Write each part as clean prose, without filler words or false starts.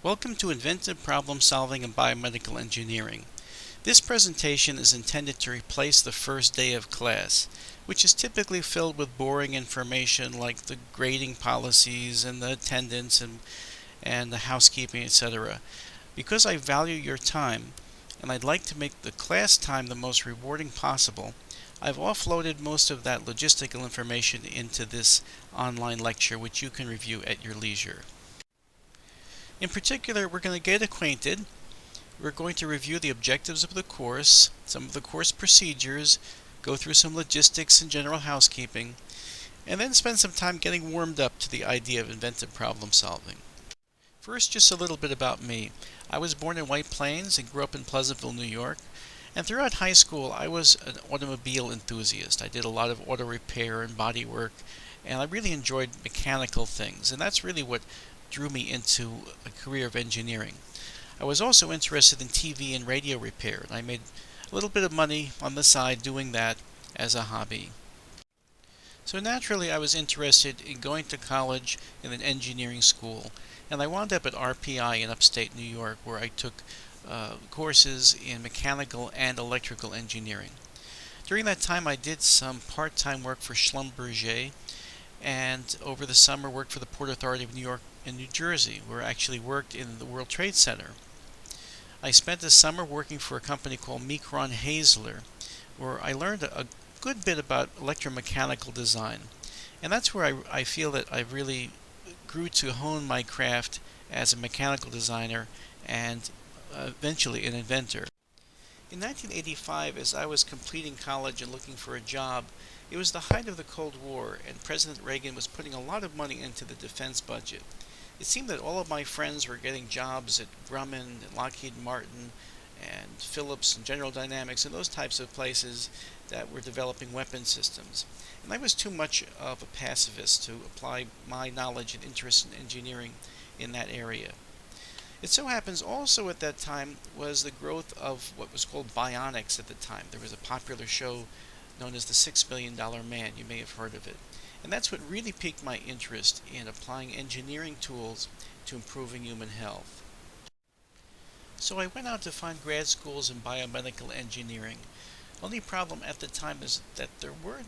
Welcome to Inventive Problem Solving in Biomedical Engineering. This presentation is intended to replace the first day of class, which is typically filled with boring information like the grading policies and the attendance and the housekeeping, etc. Because I value your time, and I'd like to make the class time the most rewarding possible, I've offloaded most of that logistical information into this online lecture, which you can review at your leisure. In particular, we're going to get acquainted. We're going to review the objectives of the course, some of the course procedures, go through some logistics and general housekeeping, and then spend some time getting warmed up to the idea of inventive problem solving. First, just a little bit about me. I was born in White Plains and grew up in Pleasantville, New York. And throughout high school, I was an automobile enthusiast. I did a lot of auto repair and body work, and I really enjoyed mechanical things. And that's really what drew me into a career of engineering. I was also interested in TV and radio repair, and I made a little bit of money on the side doing that as a hobby. So naturally, I was interested in going to college in an engineering school, and I wound up at RPI in upstate New York, where I took courses in mechanical and electrical engineering. During that time, I did some part-time work for Schlumberger, and over the summer worked for the Port Authority of New York and New Jersey, where I actually worked in the World Trade Center. I spent the summer working for a company called Micron Hazler, where I learned a good bit about electromechanical design. And that's where I feel that I really grew to hone my craft as a mechanical designer and eventually an inventor. In 1985, as I was completing college and looking for a job, it was the height of the Cold War, and President Reagan was putting a lot of money into the defense budget. It seemed that all of my friends were getting jobs at Grumman and Lockheed Martin and Phillips and General Dynamics and those types of places that were developing weapon systems. And I was too much of a pacifist to apply my knowledge and interest in engineering in that area. It so happens also at that time was the growth of what was called bionics at the time. There was a popular show known as the $6 Million Man. You may have heard of it. And that's what really piqued my interest in applying engineering tools to improving human health. So I went out to find grad schools in biomedical engineering. Only problem at the time is that there were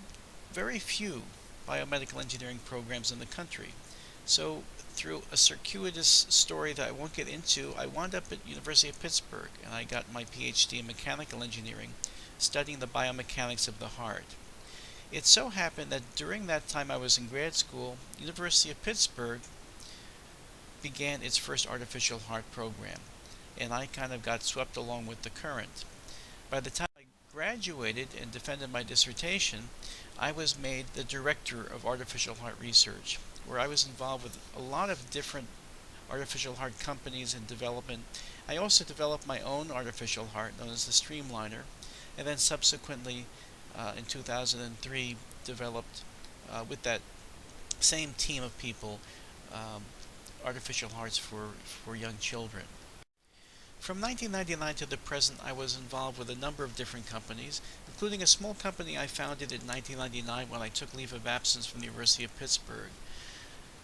very few biomedical engineering programs in the country. So through a circuitous story that I won't get into, I wound up at University of Pittsburgh, and I got my PhD in mechanical engineering, studying the biomechanics of the heart. It so happened that during that time I was in grad school, University of Pittsburgh began its first artificial heart program, and I kind of got swept along with the current. By the time I graduated and defended my dissertation, I was made the director of artificial heart research, where I was involved with a lot of different artificial heart companies and development. I also developed my own artificial heart known as the Streamliner, and then subsequently in 2003 developed with that same team of people artificial hearts for young children. From 1999 to the present, I was involved with a number of different companies, including a small company I founded in 1999 when I took leave of absence from the University of Pittsburgh.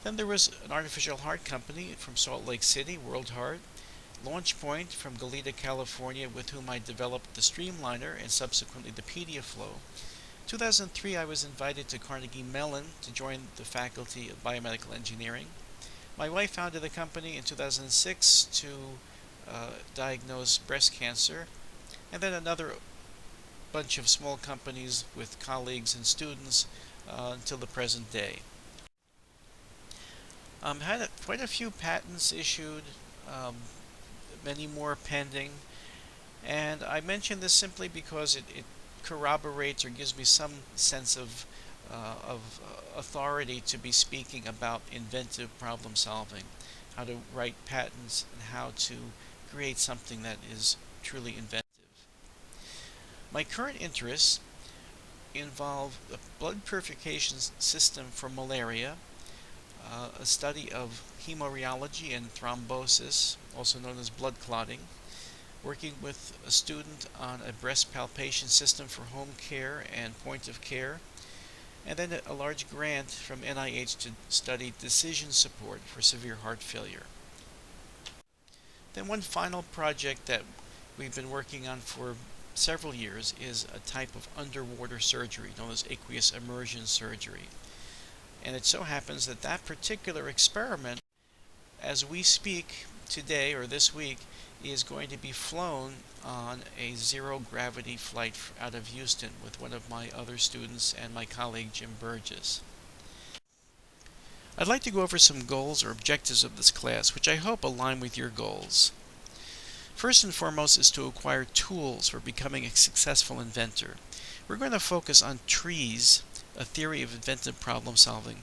Then there was an artificial heart company from Salt Lake City, World Heart, LaunchPoint from Goleta, California, with whom I developed the Streamliner and subsequently the PediaFlow. In 2003, I was invited to Carnegie Mellon to join the faculty of biomedical engineering. My wife founded the company in 2006 to diagnose breast cancer, and then another bunch of small companies with colleagues and students until the present day. Had quite a few patents issued, many more pending, and I mention this simply because it corroborates or gives me some sense of authority to be speaking about inventive problem solving, how to write patents, and how to create something that is truly inventive. My current interests involve a blood purification system for malaria, a study of hemorrheology and thrombosis, also known as blood clotting, working with a student on a breast palpation system for home care and point of care, and then a large grant from NIH to study decision support for severe heart failure. Then one final project that we've been working on for several years is a type of underwater surgery known as aqueous immersion surgery. And it so happens that that particular experiment, as we speak today or this week, is going to be flown on a zero-gravity flight out of Houston with one of my other students and my colleague Jim Burgess. I'd like to go over some goals or objectives of this class, which I hope align with your goals. First and foremost is to acquire tools for becoming a successful inventor. We're going to focus on trees, a theory of inventive problem solving,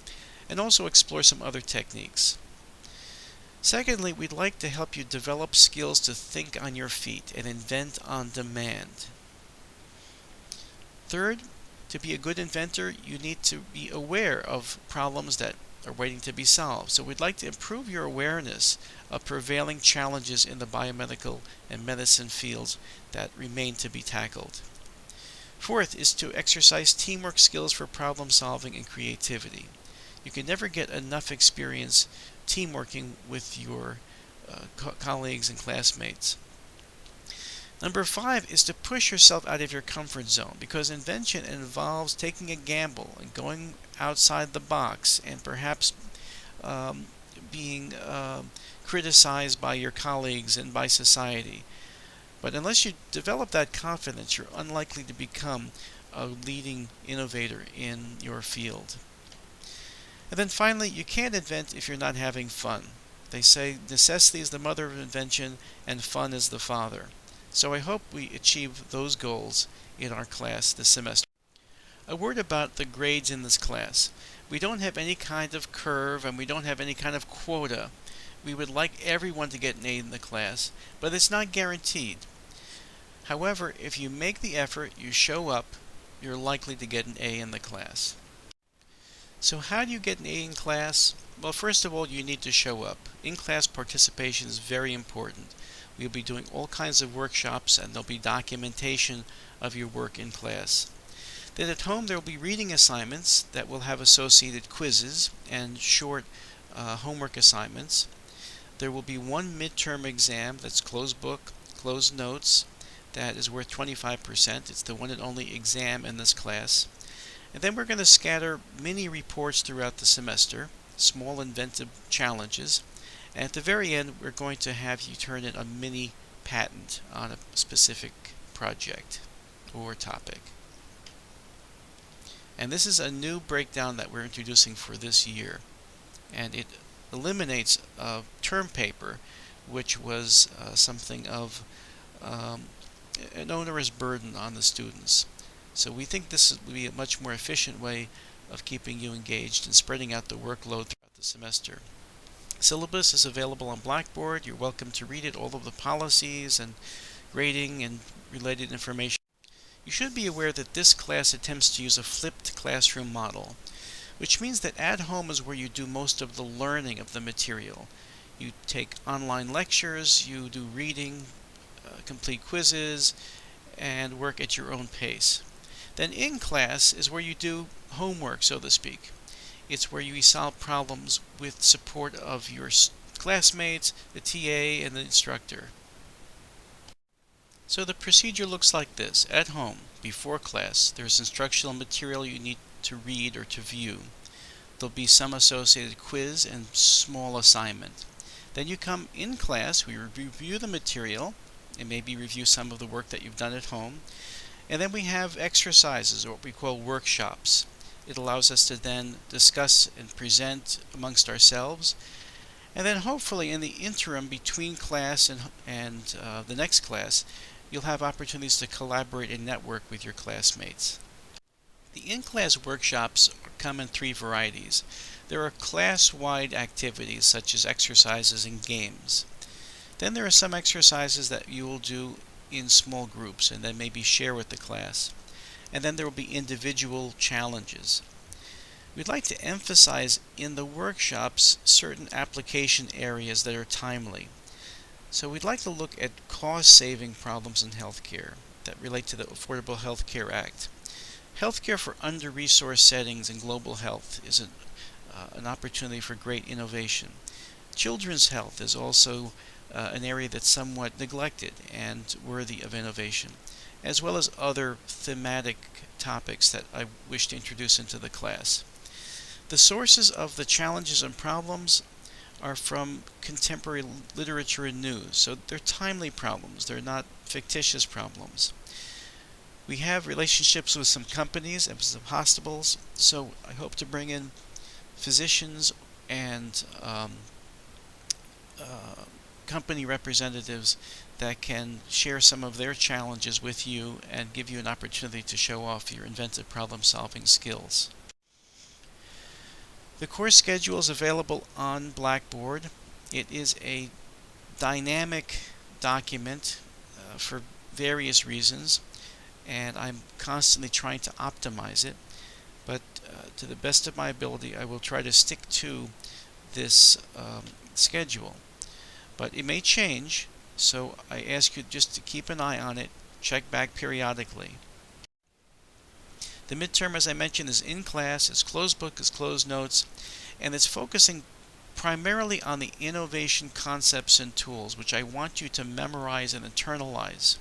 and also explore some other techniques. Secondly, we'd like to help you develop skills to think on your feet and invent on demand. Third, to be a good inventor, you need to be aware of problems that are waiting to be solved. So we'd like to improve your awareness of prevailing challenges in the biomedical and medicine fields that remain to be tackled. Fourth is to exercise teamwork skills for problem solving and creativity. You can never get enough experience teamworking with your colleagues and classmates. Number 5 is to push yourself out of your comfort zone, because invention involves taking a gamble and going outside the box and perhaps being criticized by your colleagues and by society. But unless you develop that confidence, you're unlikely to become a leading innovator in your field. And then finally, you can't invent if you're not having fun. They say necessity is the mother of invention and fun is the father. So I hope we achieve those goals in our class this semester. A word about the grades in this class. We don't have any kind of curve and we don't have any kind of quota. We would like everyone to get an A in the class, but it's not guaranteed. However, if you make the effort, you show up, you're likely to get an A in the class. So how do you get an A in class? Well, first of all, you need to show up. In-class participation is very important. We'll be doing all kinds of workshops and there'll be documentation of your work in class. Then at home there will be reading assignments that will have associated quizzes and short homework assignments. There will be one midterm exam that's closed book, closed notes, that is worth 25%. It's the one and only exam in this class. And then we're going to scatter mini reports throughout the semester, small inventive challenges. And at the very end, we're going to have you turn in a mini patent on a specific project or topic. And this is a new breakdown that we're introducing for this year. And it eliminates a term paper, which was something of an onerous burden on the students. So we think this will be a much more efficient way of keeping you engaged and spreading out the workload throughout the semester. Syllabus is available on Blackboard. You're welcome to read it, all of the policies and grading and related information. You should be aware that this class attempts to use a flipped classroom model, which means that at home is where you do most of the learning of the material. You take online lectures, you do reading, complete quizzes, and work at your own pace. Then in class is where you do homework, so to speak. It's where you solve problems with support of your classmates, the TA, and the instructor. So the procedure looks like this. At home, before class, there's instructional material you need to read or to view. There'll be some associated quiz and small assignment. Then you come in class, we review the material, and maybe review some of the work that you've done at home. And then we have exercises, or what we call workshops. It allows us to then discuss and present amongst ourselves. And then hopefully in the interim between class and the next class, you'll have opportunities to collaborate and network with your classmates. The in-class workshops come in 3 varieties. There are class-wide activities such as exercises and games. Then there are some exercises that you will do in small groups and then maybe share with the class. And then there will be individual challenges. We'd like to emphasize in the workshops certain application areas that are timely. So we'd like to look at cost-saving problems in healthcare that relate to the Affordable Health Care Act. Healthcare for under-resourced settings and global health is an opportunity for great innovation. Children's health is also an area that's somewhat neglected and worthy of innovation, as well as other thematic topics that I wish to introduce into the class. The sources of the challenges and problems are from contemporary literature and news, so they're timely problems, they're not fictitious problems. We have relationships with some companies and some hospitals, so I hope to bring in physicians and company representatives that can share some of their challenges with you and give you an opportunity to show off your inventive problem solving skills. The course schedule is available on Blackboard. It is a dynamic document for various reasons, and I'm constantly trying to optimize it, but to the best of my ability I will try to stick to this schedule. But it may change, so I ask you just to keep an eye on it, check back periodically. The midterm, as I mentioned, is in class, it's closed book, it's closed notes, and it's focusing primarily on the innovation concepts and tools, which I want you to memorize and internalize.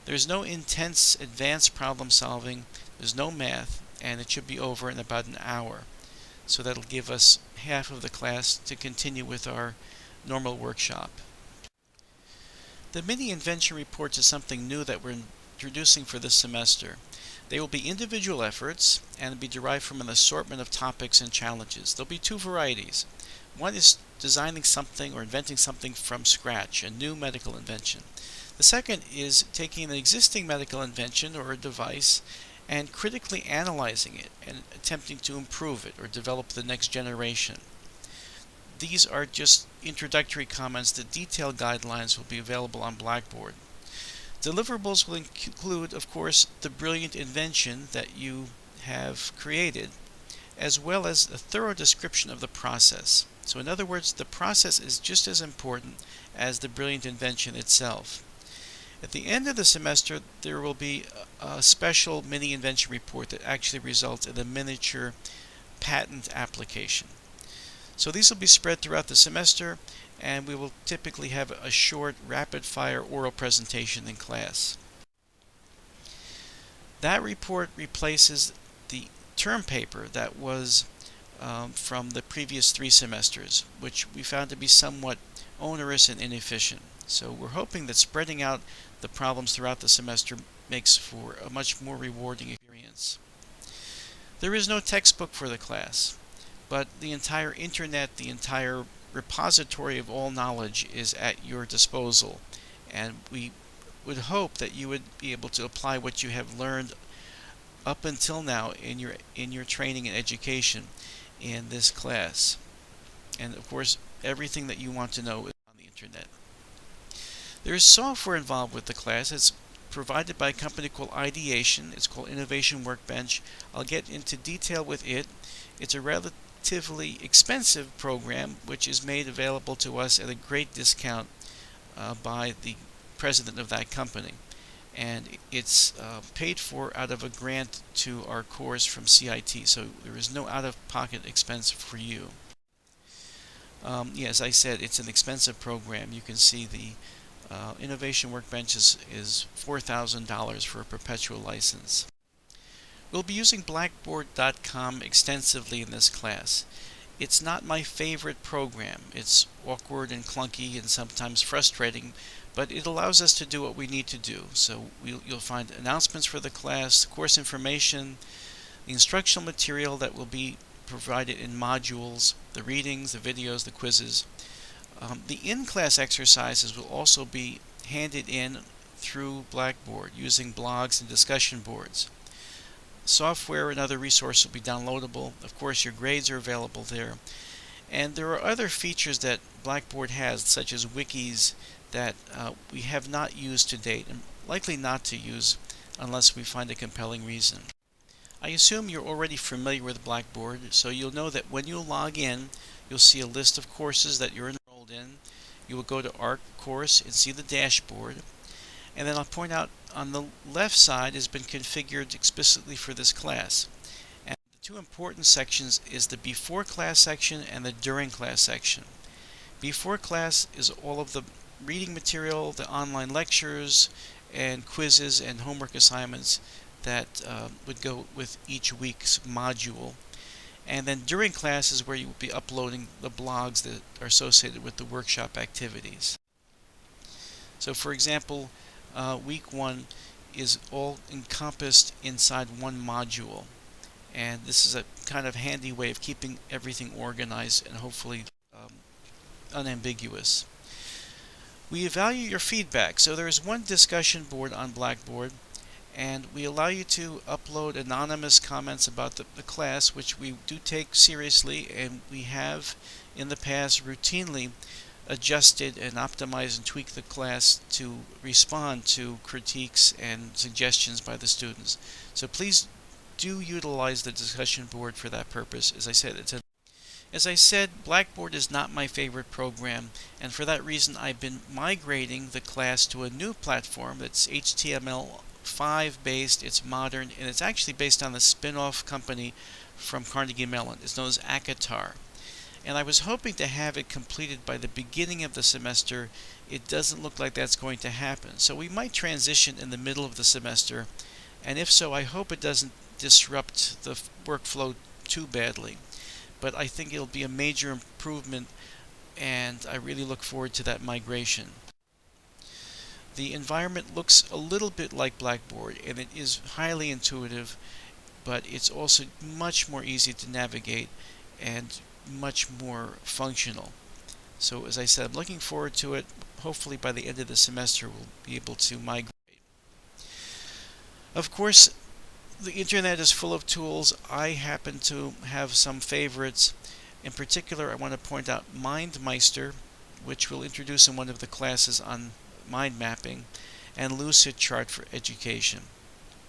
There's no intense advanced problem solving, there's no math, and it should be over in about an hour. So that'll give us half of the class to continue with our normal workshop. The mini invention reports is something new that we're introducing for this semester. They will be individual efforts and be derived from an assortment of topics and challenges. There'll be two varieties. One is designing something or inventing something from scratch, a new medical invention. The second is taking an existing medical invention or a device and critically analyzing it and attempting to improve it or develop the next generation. These are just introductory comments. The detailed guidelines will be available on Blackboard. Deliverables will include, of course, the brilliant invention that you have created, as well as a thorough description of the process. So in other words, the process is just as important as the brilliant invention itself. At the end of the semester, there will be a special mini invention report that actually results in a miniature patent application. So these will be spread throughout the semester, and we will typically have a short, rapid-fire oral presentation in class. That report replaces the term paper that was from the previous 3 semesters, which we found to be somewhat onerous and inefficient. So we're hoping that spreading out the problems throughout the semester makes for a much more rewarding experience. There is no textbook for the class, but the entire internet, the entire repository of all knowledge is at your disposal, and we would hope that you would be able to apply what you have learned up until now in your training and education in this class. And of course, everything that you want to know is on the internet. There is software involved with the class. It's provided by a company called Ideation. It's called Innovation Workbench. I'll get into detail with it. It's a relatively expensive program which is made available to us at a great discount by the president of that company, and it's paid for out of a grant to our course from CIT, so there is no out-of-pocket expense for you. As I said, it's an expensive program. You can see the Innovation Workbench is $4,000 for a perpetual license. We'll be using Blackboard.com extensively in this class. It's not my favorite program. It's awkward and clunky and sometimes frustrating, but it allows us to do what we need to do. So you'll find announcements for the class, course information, the instructional material that will be provided in modules, the readings, the videos, the quizzes. The in-class exercises will also be handed in through Blackboard using blogs and discussion boards. Software and other resources will be downloadable. Of course, your grades are available there. And there are other features that Blackboard has, such as wikis, that we have not used to date and likely not to use unless we find a compelling reason. I assume you're already familiar with Blackboard, so you'll know that when you log in, you'll see a list of courses that you're enrolled in. You will go to Our Course and see the dashboard. And then I'll point out on the left side has been configured explicitly for this class. And the two important sections is the before class section and the during class section. Before class is all of the reading material, the online lectures, and quizzes and homework assignments that would go with each week's module. And then during class is where you will be uploading the blogs that are associated with the workshop activities. So for example, week 1 is all encompassed inside one module. And this is a kind of handy way of keeping everything organized and hopefully unambiguous. We value your feedback. So there is one discussion board on Blackboard, and we allow you to upload anonymous comments about the class, which we do take seriously, and we have in the past routinely adjusted and optimized and tweaked the class to respond to critiques and suggestions by the students. So please do utilize the discussion board for that purpose. As I said, Blackboard is not my favorite program, and for that reason I've been migrating the class to a new platform that's HTML5 based, it's modern, and it's actually based on the spin-off company from Carnegie Mellon. It's known as Akatar. And I was hoping to have it completed by the beginning of the semester. It doesn't look like that's going to happen. So we might transition in the middle of the semester, and if so, I hope it doesn't disrupt the workflow too badly. But I think it'll be a major improvement, and I really look forward to that migration. The environment looks a little bit like Blackboard, and it is highly intuitive, but it's also much more easy to navigate and much more functional. So as I said, I'm looking forward to it. Hopefully by the end of the semester we'll be able to migrate. Of course, the internet is full of tools. I happen to have some favorites. In particular, I want to point out MindMeister, which we'll introduce in one of the classes on mind mapping, and Lucidchart for education,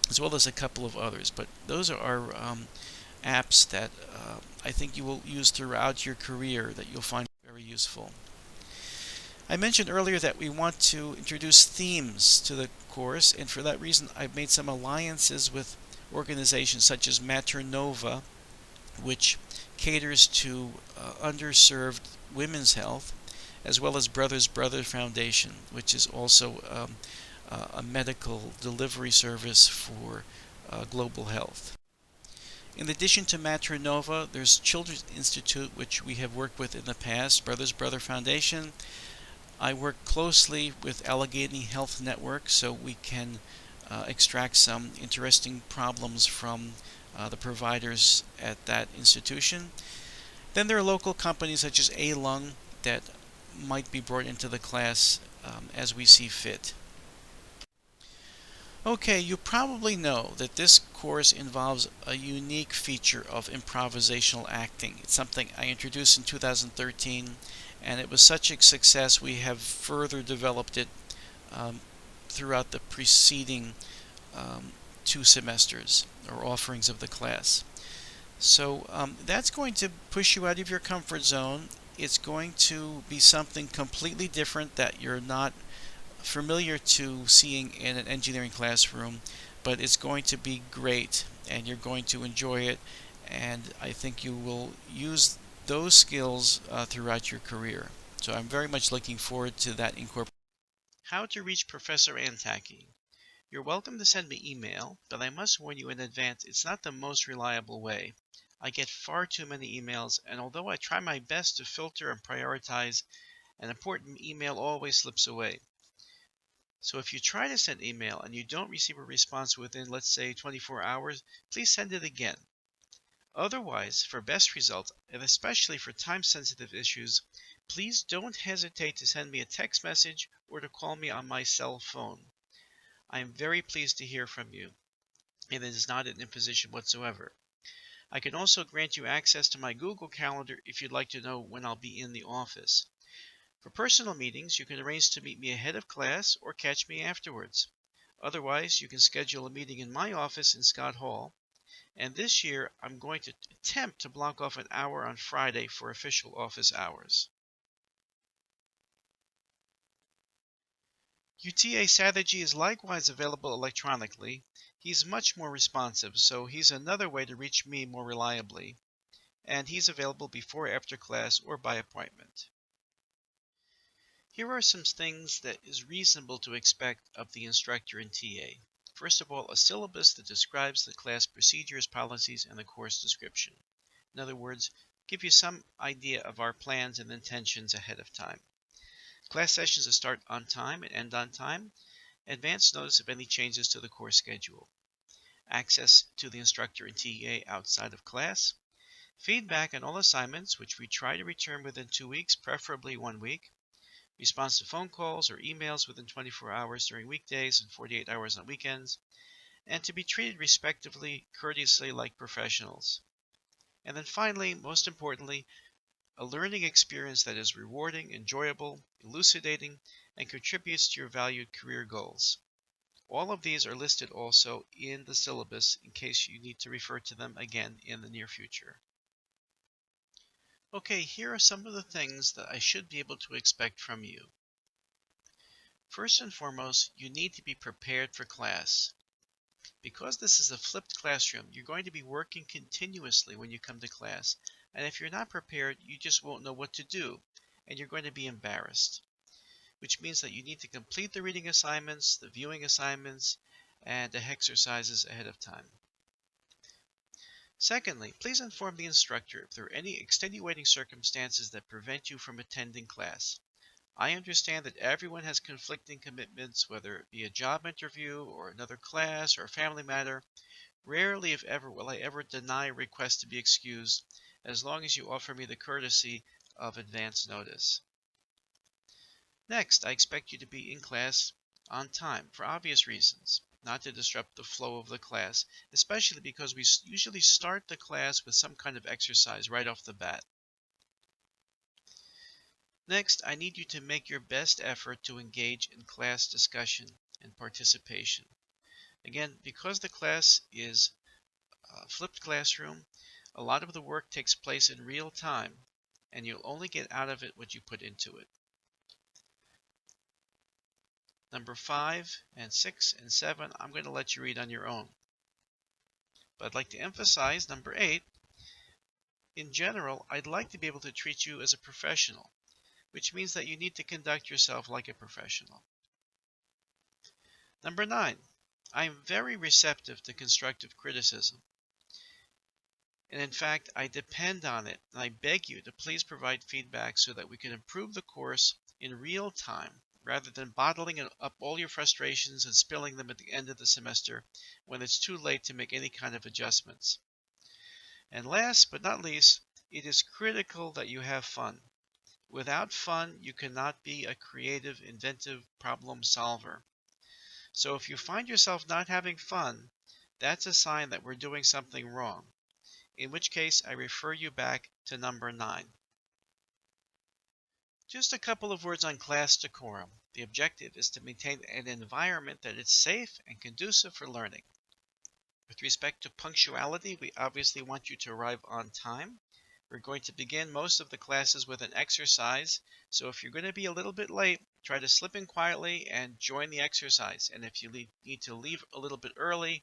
as well as a couple of others. But those are our apps that I think you will use throughout your career that you'll find very useful. I mentioned earlier that we want to introduce themes to the course, and for that reason I've made some alliances with organizations such as Maternova, which caters to underserved women's health, as well as Brothers Foundation, which is also a medical delivery service for global health. In addition to Maternova, there's Children's Institute, which we have worked with in the past, Brothers Foundation. I work closely with Allegheny Health Network, so we can extract some interesting problems from the providers at that institution. Then there are local companies such as A-Lung that might be brought into the class as we see fit. Okay, you probably know that this course involves a unique feature of improvisational acting. It's something I introduced in 2013, and it was such a success we have further developed it throughout the preceding 2 semesters or offerings of the class. So that's going to push you out of your comfort zone. It's going to be something completely different that you're not familiar to seeing in an engineering classroom, but it's going to be great and you're going to enjoy it, and I think you will use those skills throughout your career. So I'm very much looking forward to that incorporation. How to reach Professor Antaki. You're welcome to send me email, but I must warn you in advance it's not the most reliable way. I get far too many emails, and although I try my best to filter and prioritize, an important email always slips away. So if you try to send email and you don't receive a response within, let's say, 24 hours, please send it again. Otherwise, for best results, and especially for time-sensitive issues, please don't hesitate to send me a text message or to call me on my cell phone. I am very pleased to hear from you, and it is not an imposition whatsoever. I can also grant you access to my Google Calendar if you'd like to know when I'll be in the office. For personal meetings, you can arrange to meet me ahead of class or catch me afterwards. Otherwise, you can schedule a meeting in my office in Scott Hall. And this year, I'm going to attempt to block off an hour on Friday for official office hours. UTA Satherjee is likewise available electronically. He's much more responsive, so he's another way to reach me more reliably. And he's available before or after class or by appointment. Here are some things that is reasonable to expect of the instructor and TA. First of all, a syllabus that describes the class procedures, policies, and the course description. In other words, give you some idea of our plans and intentions ahead of time. Class sessions that start on time and end on time. Advance notice of any changes to the course schedule. Access to the instructor and TA outside of class. Feedback on all assignments, which we try to return within 2 weeks, preferably 1 week. Response to phone calls or emails within 24 hours during weekdays and 48 hours on weekends. And to be treated respectfully, courteously like professionals. And then finally, most importantly, a learning experience that is rewarding, enjoyable, elucidating, and contributes to your valued career goals. All of these are listed also in the syllabus in case you need to refer to them again in the near future. Okay, here are some of the things that I should be able to expect from you. First and foremost, you need to be prepared for class. Because this is a flipped classroom, you're going to be working continuously when you come to class, and if you're not prepared, you just won't know what to do, and you're going to be embarrassed. Which means that you need to complete the reading assignments, the viewing assignments, and the exercises ahead of time. Secondly, please inform the instructor if there are any extenuating circumstances that prevent you from attending class. I understand that everyone has conflicting commitments, whether it be a job interview or another class or a family matter. Rarely, if ever, will I ever deny a request to be excused, as long as you offer me the courtesy of advance notice. Next, I expect you to be in class on time for obvious reasons, not to disrupt the flow of the class, especially because we usually start the class with some kind of exercise right off the bat. Next, I need you to make your best effort to engage in class discussion and participation. Again, because the class is a flipped classroom, a lot of the work takes place in real time, and you'll only get out of it what you put into it. Number 5 and 6 and 7, I'm going to let you read on your own. But I'd like to emphasize number 8. In general, I'd like to be able to treat you as a professional, which means that you need to conduct yourself like a professional. Number 9. I am very receptive to constructive criticism. And in fact, I depend on it, and I beg you to please provide feedback so that we can improve the course in real time, rather than bottling up all your frustrations and spilling them at the end of the semester when it's too late to make any kind of adjustments. And last but not least, it is critical that you have fun. Without fun, you cannot be a creative, inventive problem solver. So if you find yourself not having fun, that's a sign that we're doing something wrong, in which case I refer you back to number 9. Just a couple of words on class decorum. The objective is to maintain an environment that is safe and conducive for learning. With respect to punctuality, we obviously want you to arrive on time. We're going to begin most of the classes with an exercise, so if you're going to be a little bit late, try to slip in quietly and join the exercise. And if you need to leave a little bit early,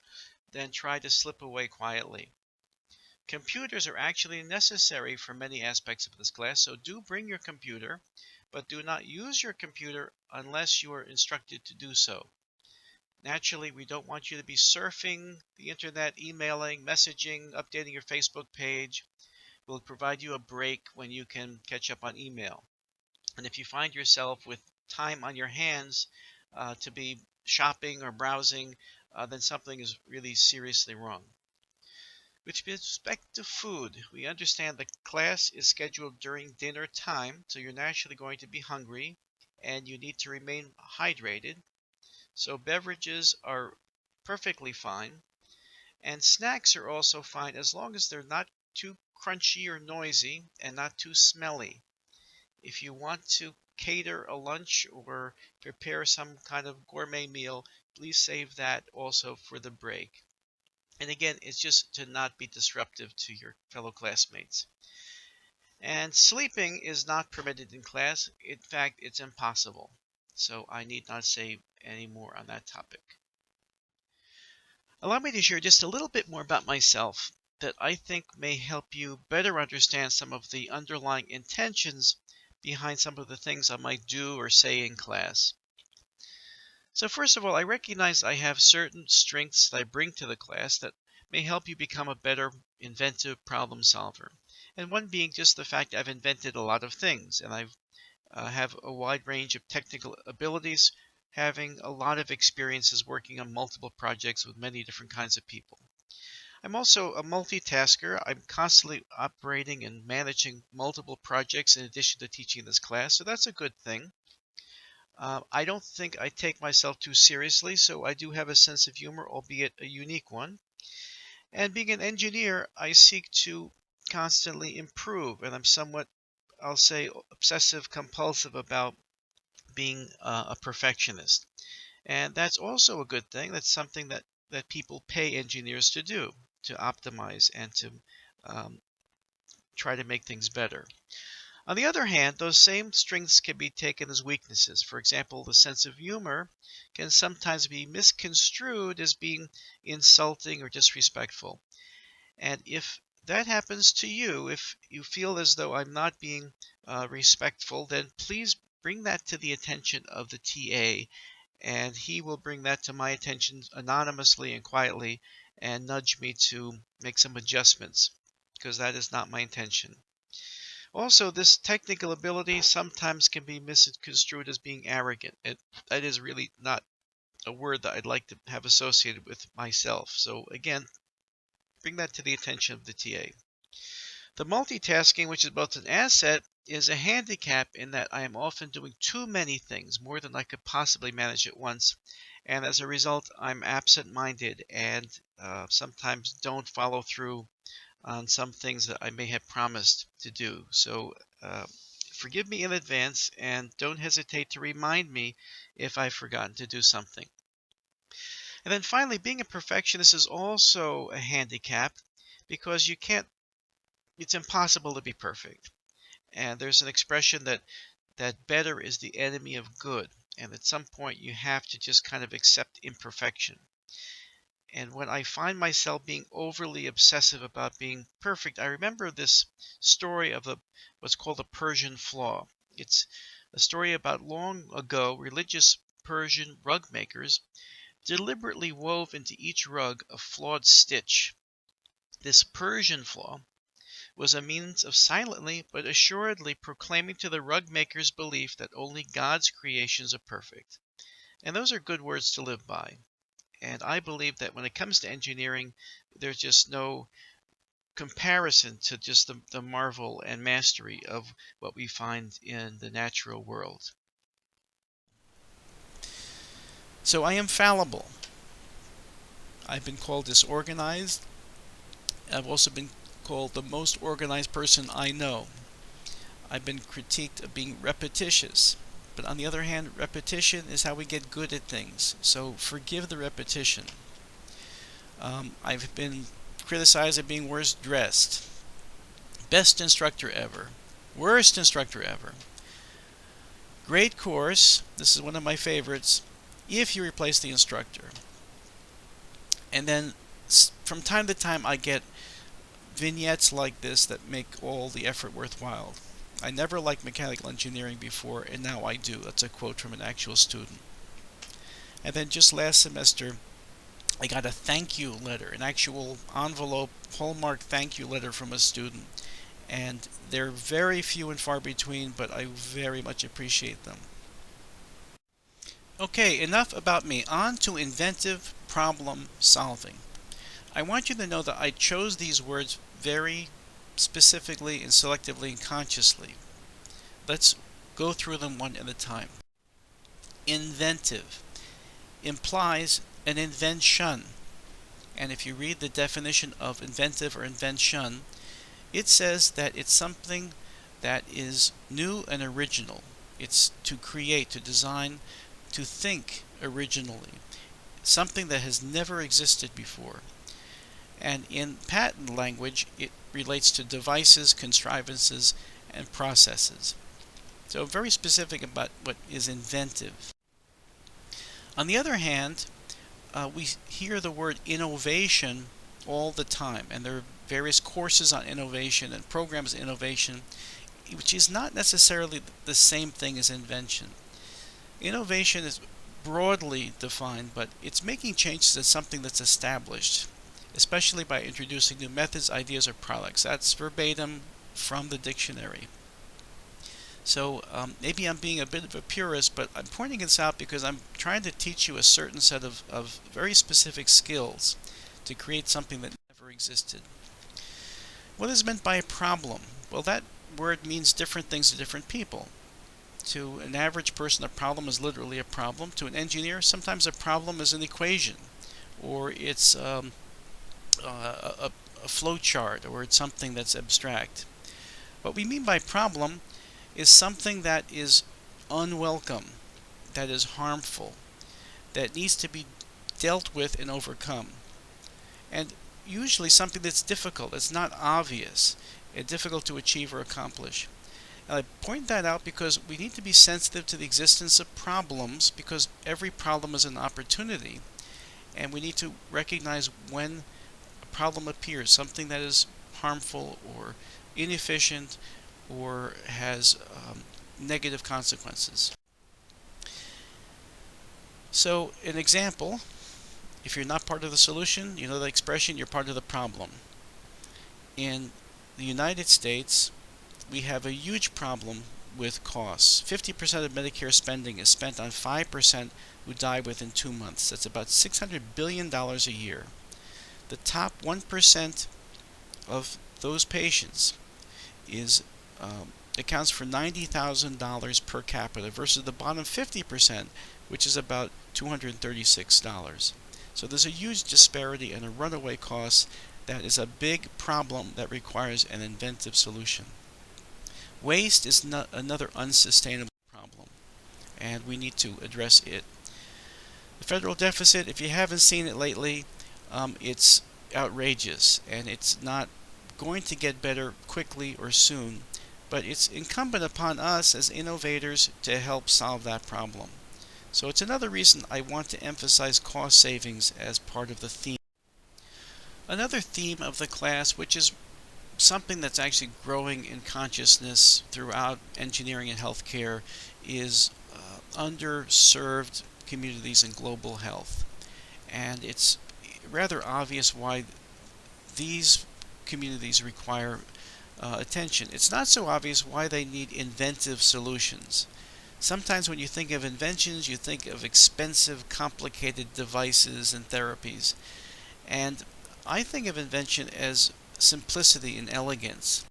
then try to slip away quietly. Computers are actually necessary for many aspects of this class, so do bring your computer, but do not use your computer unless you are instructed to do so. Naturally, we don't want you to be surfing the internet, emailing, messaging, updating your Facebook page. We'll provide you a break when you can catch up on email. And if you find yourself with time on your hands to be shopping or browsing, then something is really seriously wrong. With respect to food, we understand the class is scheduled during dinner time, so you're naturally going to be hungry and you need to remain hydrated. So beverages are perfectly fine, and snacks are also fine as long as they're not too crunchy or noisy and not too smelly. If you want to cater a lunch or prepare some kind of gourmet meal, please save that also for the break. And again, it's just to not be disruptive to your fellow classmates. And sleeping is not permitted in class. In fact, it's impossible. So I need not say any more on that topic. Allow me to share just a little bit more about myself that I think may help you better understand some of the underlying intentions behind some of the things I might do or say in class. So first of all, I recognize I have certain strengths that I bring to the class that may help you become a better inventive problem solver. And one being just the fact I've invented a lot of things, and I have a wide range of technical abilities, having a lot of experiences working on multiple projects with many different kinds of people. I'm also a multitasker. I'm constantly operating and managing multiple projects in addition to teaching this class, so that's a good thing. I don't think I take myself too seriously, so I do have a sense of humor, albeit a unique one. And being an engineer, I seek to constantly improve, and I'm somewhat, I'll say, obsessive compulsive about being a perfectionist. And that's also a good thing. That's something that people pay engineers to do, to optimize and to um, try to make things better. On the other hand, those same strengths can be taken as weaknesses. For example, the sense of humor can sometimes be misconstrued as being insulting or disrespectful. And if that happens to you, if you feel as though I'm not being respectful, then please bring that to the attention of the TA, and he will bring that to my attention anonymously and quietly and nudge me to make some adjustments, because that is not my intention. Also, this technical ability sometimes can be misconstrued as being arrogant. That is really not a word that I'd like to have associated with myself. So again, bring that to the attention of the TA. The multitasking, which is both an asset, is a handicap in that I am often doing too many things, more than I could possibly manage at once. And as a result, I'm absent-minded and sometimes don't follow through on some things that I may have promised to do. So forgive me in advance and don't hesitate to remind me if I've forgotten to do something. And then finally, being a perfectionist is also a handicap because it's impossible to be perfect. And there's an expression that better is the enemy of good. And at some point you have to just kind of accept imperfection. And when I find myself being overly obsessive about being perfect, I remember this story of what's called a Persian flaw. It's a story about long ago, religious Persian rug makers deliberately wove into each rug a flawed stitch. This Persian flaw was a means of silently but assuredly proclaiming to the rug maker's belief that only God's creations are perfect. And those are good words to live by. And I believe that when it comes to engineering, there's just no comparison to just the marvel and mastery of what we find in the natural world. So I am fallible. I've been called disorganized. I've also been called the most organized person I know. I've been critiqued of being repetitious. But on the other hand, repetition is how we get good at things. So forgive the repetition. I've been criticized of being worst dressed. Best instructor ever. Worst instructor ever. Great course. This is one of my favorites. If you replace the instructor. And then from time to time I get vignettes like this that make all the effort worthwhile. I never liked mechanical engineering before, and now I do. That's a quote from an actual student. And then just last semester, I got a thank you letter, an actual envelope, hallmark thank you letter from a student. And they're very few and far between, but I very much appreciate them. Okay, enough about me. On to inventive problem solving. I want you to know that I chose these words very specifically and selectively and consciously. Let's go through them one at a time. Inventive implies an invention. And if you read the definition of inventive or invention, it says that it's something that is new and original. It's to create, to design, to think originally. Something that has never existed before. And in patent language, it relates to devices, contrivances, and processes. So very specific about what is inventive. On the other hand, we hear the word innovation all the time, and there are various courses on innovation and programs on innovation. which is not necessarily the same thing as invention. Innovation is broadly defined, but it's making changes in something that's established, especially by introducing new methods, ideas, or products. That's verbatim from the dictionary. So maybe I'm being a bit of a purist, but I'm pointing this out because I'm trying to teach you a certain set of very specific skills to create something that never existed. What is meant by a problem? Well, that word means different things to different people. To an average person, a problem is literally a problem. To an engineer, sometimes a problem is an equation, or it's a flow chart, or it's something that's abstract. What we mean by problem is something that is unwelcome, that is harmful, that needs to be dealt with and overcome. And usually something that's difficult, it's not obvious, and difficult to achieve or accomplish. And I point that out because we need to be sensitive to the existence of problems, because every problem is an opportunity, and we need to recognize when a problem appears, something that is harmful or inefficient or has negative consequences. So, an example, if you're not part of the solution, you know the expression, you're part of the problem. In the United States, we have a huge problem with costs. 50% of Medicare spending is spent on 5% who die within 2 months. That's about $600 billion a year. The top 1% of those patients accounts for $90,000 per capita versus the bottom 50%, which is about $236. So there's a huge disparity and a runaway cost that is a big problem that requires an inventive solution. Waste is another unsustainable problem, and we need to address it. The federal deficit, if you haven't seen it lately, it's outrageous, and it's not going to get better quickly or soon, but it's incumbent upon us as innovators to help solve that problem. So it's another reason I want to emphasize cost savings as part of the theme. Another theme of the class, which is something that's actually growing in consciousness throughout engineering and healthcare, is underserved communities and global health. And it's rather obvious why these communities require attention. It's not so obvious why they need inventive solutions. Sometimes when you think of inventions, you think of expensive, complicated devices and therapies. And I think of invention as simplicity and elegance.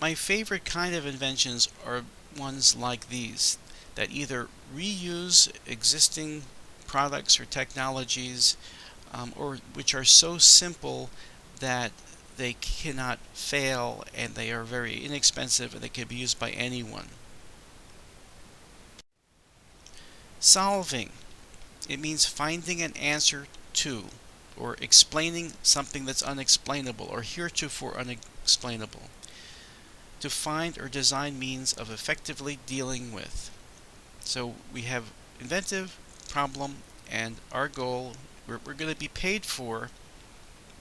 My favorite kind of inventions are ones like these, that either reuse existing products or technologies, or which are so simple that they cannot fail and they are very inexpensive and they can be used by anyone. Solving. It means finding an answer to, or explaining something that's unexplainable or heretofore unexplainable. To find or design means of effectively dealing with. So we have inventive, problem, and our goal, we're going to be paid for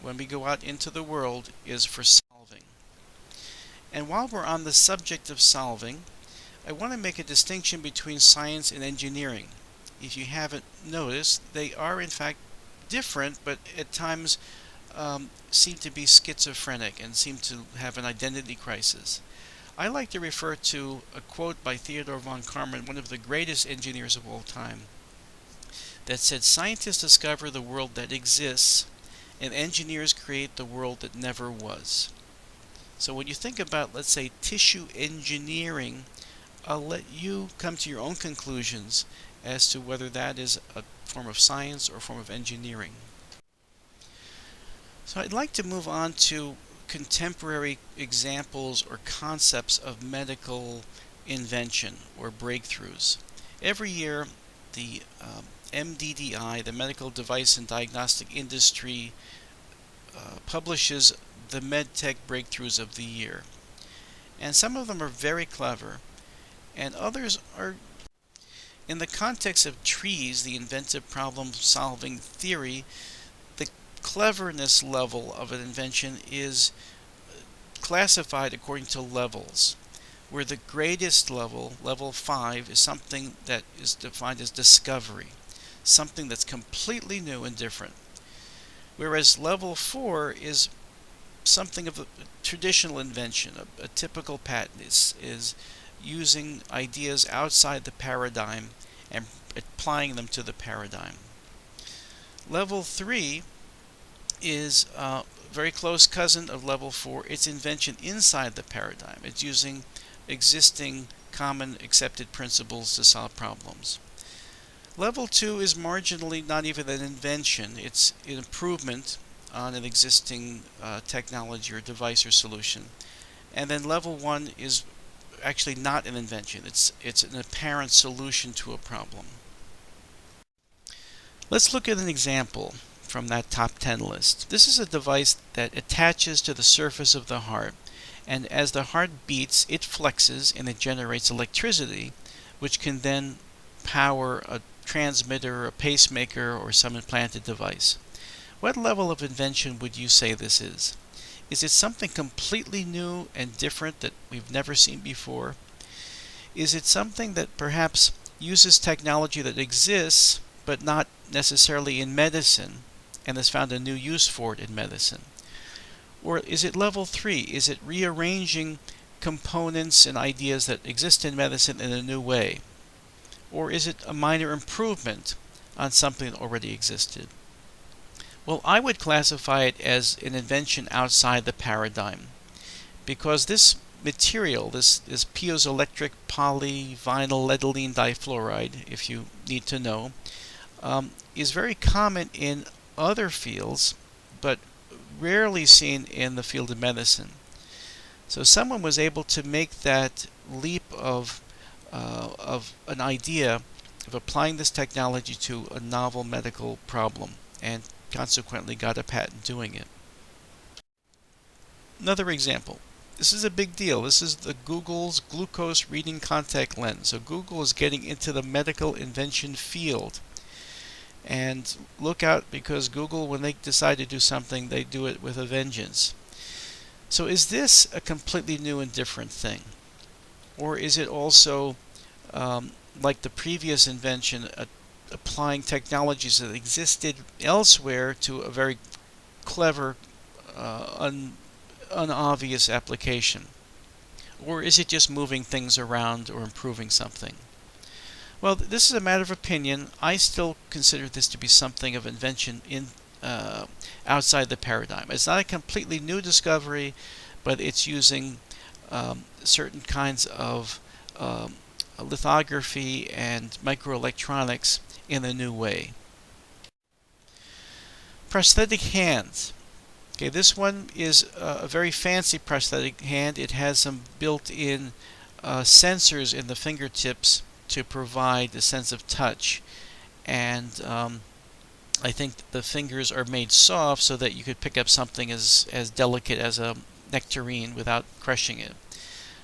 when we go out into the world, is for solving. And while we're on the subject of solving, I want to make a distinction between science and engineering. If you haven't noticed, they are in fact different, but at times seem to be schizophrenic and seem to have an identity crisis. I like to refer to a quote by Theodore von Karman, one of the greatest engineers of all time, that said, "Scientists discover the world that exists, and engineers create the world that never was." So when you think about, let's say, tissue engineering, I'll let you come to your own conclusions as to whether that is a form of science or a form of engineering. So I'd like to move on to contemporary examples or concepts of medical invention or breakthroughs. Every year, the MDDI, the Medical Device and Diagnostic Industry, publishes the MedTech breakthroughs of the year. And some of them are very clever, and others are, in the context of trees, the inventive problem solving theory, the cleverness level of an invention is classified according to levels. where the greatest level, level 5, is something that is defined as discovery, something that's completely new and different. Whereas level 4 is something of a traditional invention, a typical patent is using ideas outside the paradigm and applying them to the paradigm. Level 3 is a very close cousin of level 4. It's invention inside the paradigm. It's using existing common accepted principles to solve problems. Level 2 is marginally not even an invention. It's an improvement on an existing technology or device or solution. And then level 1 is actually not an invention. It's an apparent solution to a problem. Let's look at an example from that top 10 list. This is a device that attaches to the surface of the heart, and as the heart beats, it flexes and it generates electricity, which can then power a transmitter, a pacemaker, or some implanted device. What level of invention would you say this is? Is it something completely new and different that we've never seen before? Is it something that perhaps uses technology that exists but not necessarily in medicine and has found a new use for it in medicine? Or is it level 3? Is it rearranging components and ideas that exist in medicine in a new way? Or is it a minor improvement on something that already existed? Well, I would classify it as an invention outside the paradigm, because this material, this piezoelectric polyvinylethylene difluoride, if you need to know, is very common in other fields, but rarely seen in the field of medicine. So someone was able to make that leap of an idea of applying this technology to a novel medical problem, and consequently got a patent doing it. Another example. This is a big deal. This is the Google's glucose reading contact lens. So Google is getting into the medical invention field. And look out, because Google, when they decide to do something, they do it with a vengeance. So is this a completely new and different thing? Or is it also, like the previous invention, applying technologies that existed elsewhere to a very clever, unobvious application? Or is it just moving things around or improving something? Well, this is a matter of opinion. I still consider this to be something of invention outside the paradigm. It's not a completely new discovery, but it's using certain kinds of lithography and microelectronics in a new way. Prosthetic hands. Okay, this one is a very fancy prosthetic hand. It has some built-in sensors in the fingertips to provide a sense of touch, and I think the fingers are made soft so that you could pick up something as delicate as a nectarine without crushing it.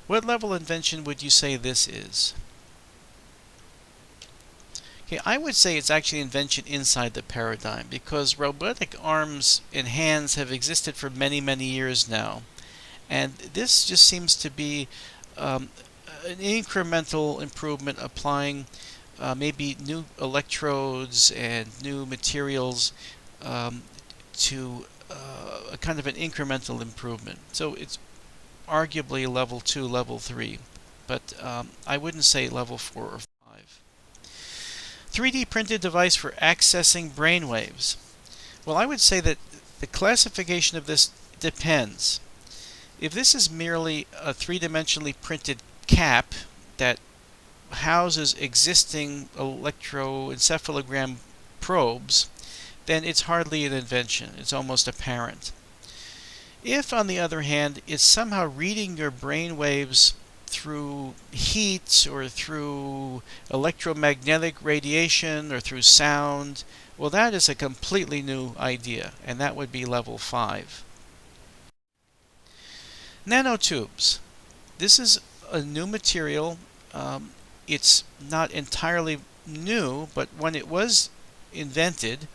What level of invention would you say this is? Okay, I would say it's actually invention inside the paradigm, because robotic arms and hands have existed for many, many years now, and this just seems to be an incremental improvement, applying maybe new electrodes and new materials to a kind of an incremental improvement. So it's arguably level 2, level 3, but I wouldn't say level 4 or 5. 3D printed device for accessing brainwaves. Well, I would say that the classification of this depends. If this is merely a three-dimensionally printed cap that houses existing electroencephalogram probes, then it's hardly an invention. It's almost apparent. If, on the other hand, it's somehow reading your brain waves through heat or through electromagnetic radiation or through sound, well, that is a completely new idea, and that would be level 5. Nanotubes. This is a new material. It's not entirely new, but when it was invented,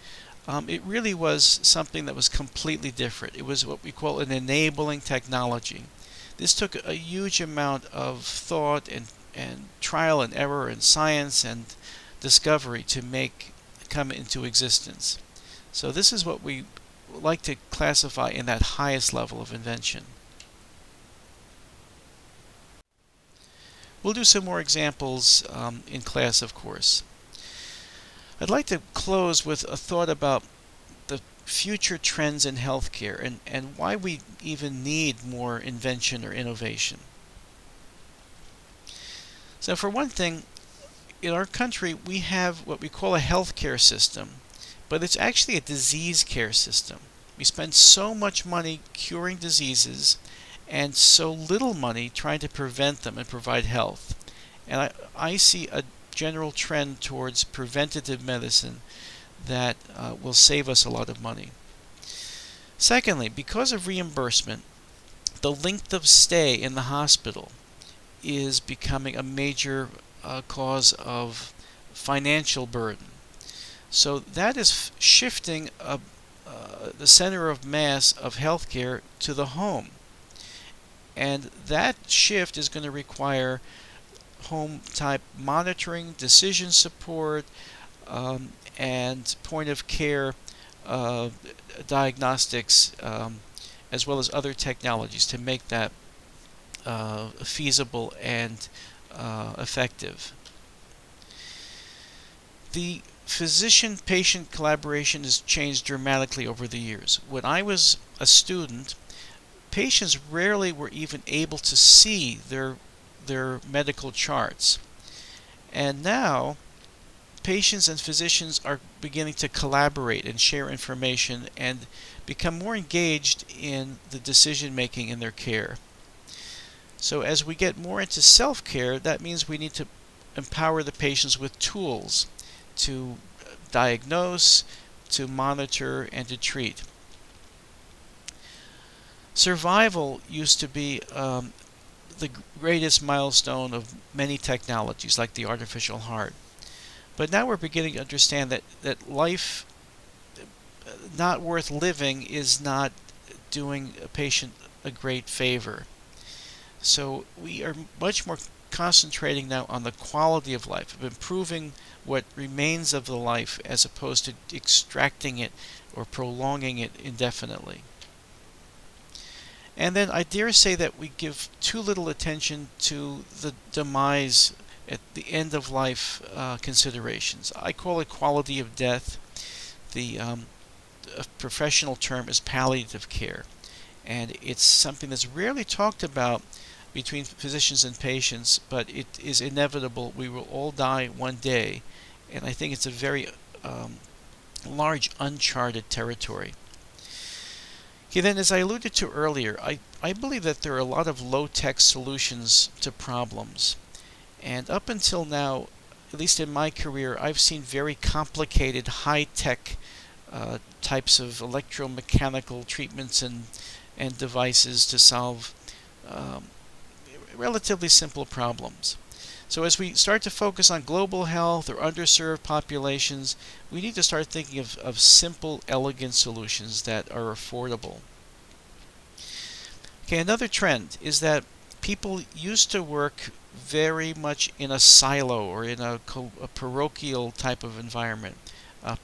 it really was something that was completely different. It was what we call an enabling technology. This took a huge amount of thought and trial and error and science and discovery to come into existence. So this is what we like to classify in that highest level of invention. We'll do some more examples in class, of course. I'd like to close with a thought about the future trends in healthcare and why we even need more invention or innovation. So for one thing, in our country we have what we call a healthcare system, but it's actually a disease care system. We spend so much money curing diseases and so little money trying to prevent them and provide health. And I see a general trend towards preventative medicine that will save us a lot of money. Secondly, because of reimbursement, the length of stay in the hospital is becoming a major cause of financial burden. So that is shifting the center of mass of healthcare to the home. And that shift is going to require home-type monitoring, decision support, and point-of-care diagnostics, as well as other technologies to make that feasible and effective. The physician-patient collaboration has changed dramatically over the years. When I was a student, patients rarely were even able to see their medical charts. And now, patients and physicians are beginning to collaborate and share information and become more engaged in the decision making in their care. So as we get more into self-care, that means we need to empower the patients with tools to diagnose, to monitor, and to treat. Survival used to be the greatest milestone of many technologies, like the artificial heart. But now we're beginning to understand that life not worth living is not doing a patient a great favor. So we are much more concentrating now on the quality of life, of improving what remains of the life as opposed to extracting it or prolonging it indefinitely. And then I dare say that we give too little attention to the demise at the end of life considerations. I call it quality of death. The professional term is palliative care. And it's something that's rarely talked about between physicians and patients, but it is inevitable. We will all die one day. And I think it's a very large uncharted territory. Okay, then, as I alluded to earlier, I believe that there are a lot of low-tech solutions to problems. And up until now, at least in my career, I've seen very complicated, high-tech types of electromechanical treatments and devices to solve relatively simple problems. So as we start to focus on global health or underserved populations, we need to start thinking of simple, elegant solutions that are affordable. Okay, another trend is that people used to work very much in a silo or in a parochial type of environment,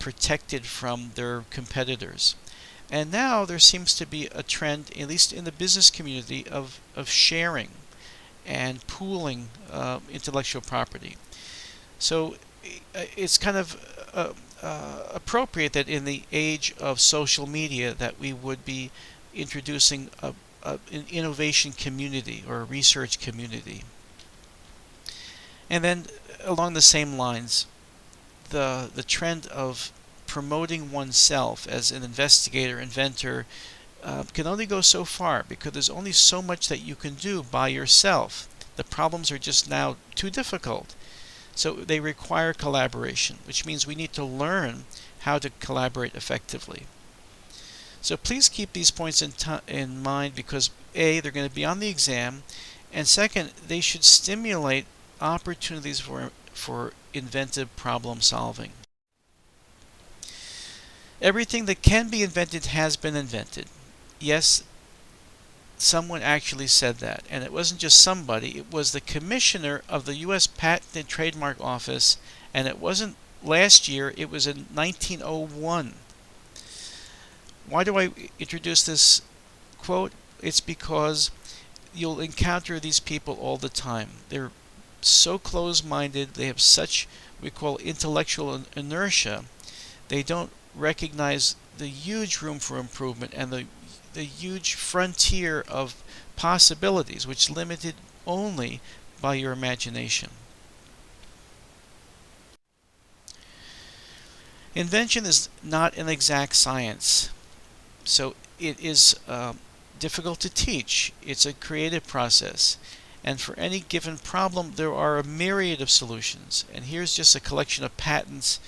protected from their competitors. And now there seems to be a trend, at least in the business community, of sharing and pooling intellectual property. So it's kind of appropriate that in the age of social media that we would be introducing an innovation community or a research community. And then along the same lines, the trend of promoting oneself as an investigator, inventor, can only go so far because there's only so much that you can do by yourself. The problems are just now too difficult. So they require collaboration, which means we need to learn how to collaborate effectively. So please keep these points in mind because A, they're going to be on the exam, and second, they should stimulate opportunities for inventive problem solving. Everything that can be invented has been invented. Yes, someone actually said that. And it wasn't just somebody, it was the commissioner of the U.S. Patent and Trademark Office, and it wasn't last year, it was in 1901. Why do I introduce this quote? It's because you'll encounter these people all the time. They're so close-minded, they have such, we call intellectual inertia. They don't recognize the huge room for improvement and the huge frontier of possibilities, which is limited only by your imagination. Invention is not an exact science, so it is difficult to teach. It's a creative process, and for any given problem there are a myriad of solutions, and here's just a collection of patents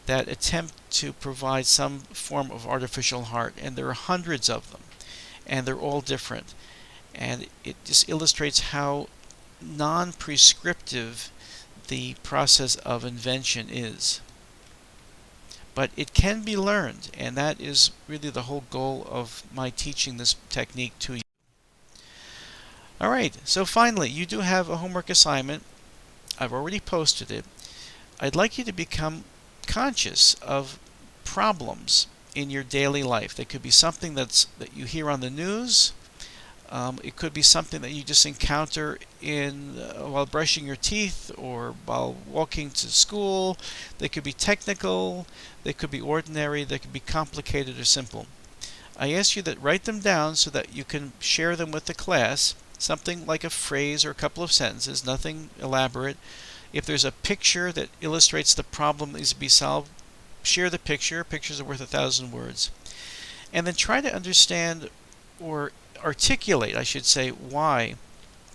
that attempt to provide some form of artificial heart, and there are hundreds of them, and they're all different, and it just illustrates how non-prescriptive the process of invention is. But it can be learned, and that is really the whole goal of my teaching this technique to you. Alright, so finally, you do have a homework assignment. I've already posted it. I'd like you to become conscious of problems in your daily life. They could be something that you hear on the news. It could be something that you just encounter while brushing your teeth or while walking to school. They could be technical, they could be ordinary, they could be complicated or simple. I ask you to write them down so that you can share them with the class, something like a phrase or a couple of sentences, nothing elaborate. If there's a picture that illustrates the problem that needs to be solved, share the picture. Pictures are worth 1,000 words. And then try to understand or articulate, I should say, why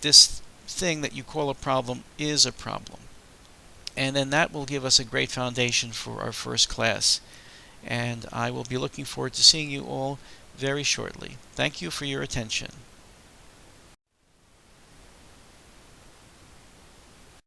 this thing that you call a problem is a problem. And then that will give us a great foundation for our first class. And I will be looking forward to seeing you all very shortly. Thank you for your attention.